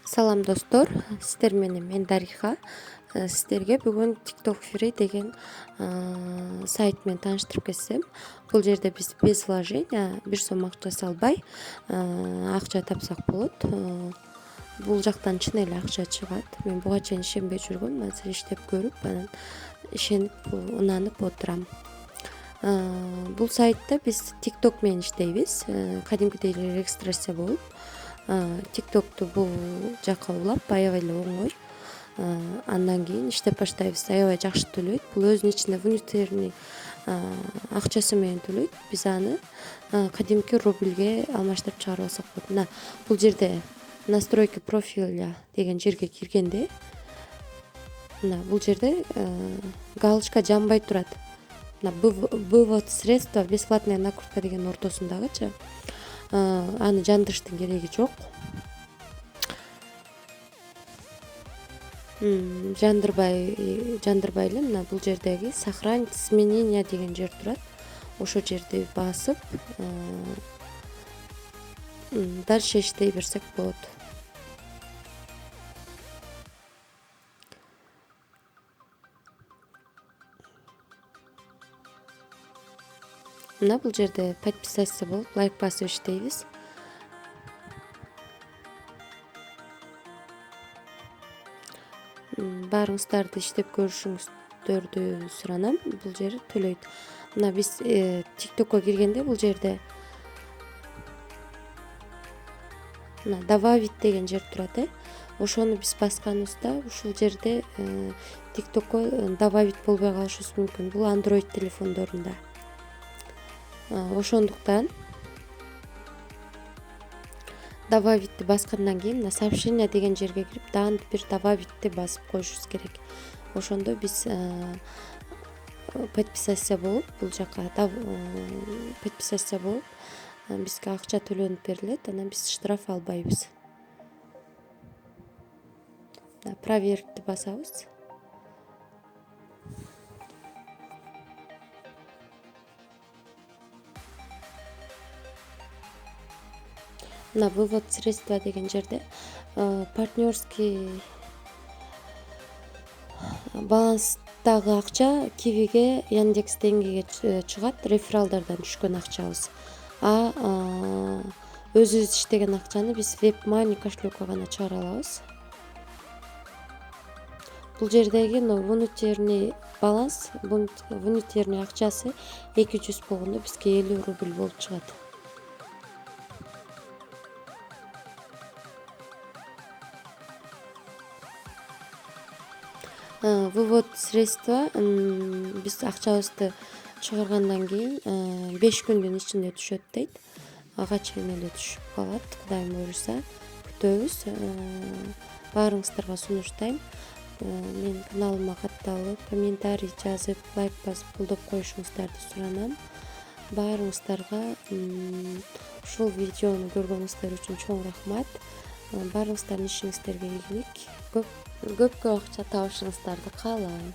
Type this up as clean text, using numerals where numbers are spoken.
Салам достор, сиздер менен мен Дариха. Сиздерге бүгүн TikTok Free деген сайт менен тааныштырып кетсем. Бул жерде биз без вложения, бир сом акча салбай акча тапсак болот. Бул жактан чын эле акча чыгат. Мен буга чейин ишенбей жүргөм, азыр иштеп көрүп, анан ишенип, ынанып отурам. Бул сайтта биз TikTok менен иштейбиз. Кадимкидей эле регистрация болуп, TikTok'ту бул жака улап аябай эле оңой. Андан кийин иштеп баштайбыз. Аябай жакшы төлөйт. Бул өзүнүн ичинде внутренний акчасы менен төлөйт. Биз аны кадимки рубльге алмаштырып чыгарып алсак болот. Мына бул жерде настройки профиля деген жерге киргенде, мына бул жерде галочка жанбай турат. Мына вывод средства бесплатная накрутка деген ортосундагычы. Аны жандырыштын кереги жок. Жандырбай эле мына бул жердеги сохранить изменения деген жер турат. Ошо жерди басып, дальше иштей берсек болот. Мына бул жерде подписаться болуп, лайк басып иштейбиз. Баарыңыздарды иштеп көрүшүңүздөрдү суранам. Бул жер төлөйт. Мына биз TikTok'ко киргенде бул жерде мына добавить деген жер турат. Ошону биз басканыбызда ушул жерде TikTok'ко добавить болбой калышыбыз мүмкүн. Бул Android телефондорунда. Ошондуктан добавитти баскандан кийин мына сообщение деген жерге кирип, дагы бир добавитти басып коюшубуз керек. Ошондо биз подписаться болуп, бул жака подписаться болуп, бизге акча төлөнүп берилет, анан биз штраф албайбыз. Проверьтти басабыз. Мына вывод средства деген жерде партнерский баланстагы акча Кивиге, Яндекс Деньгиге чыгат, рефералдардан түшкөн акчабыз. Өзүбүз иштеген акчаны биз WebMoney кошелёкко гана чыгара алабыз. Бул жердеги внутренний баланс, внутренний акчасы 200 болгондо бизге 50 рубль болуп чыгат. Вывод средства биз акчабызды чыгаргандан кийин 5 күндүн ичинде түшөт дейт. Ага чейин эле түшүп калат. Кудайым буйруса күтөбүз. Баарыңыздарга сунуштайм. Менин каналыма катталып, комментарий жазып, лайк басып колдоп коюшуңуздарды суранам. Баарыңыздарга ушул видеону көргөнүңүздөр үчүн чоң рахмат. Баарыңыздардын ишиңиздерге ийгилик, көп акча табышыңыздарды каалайм.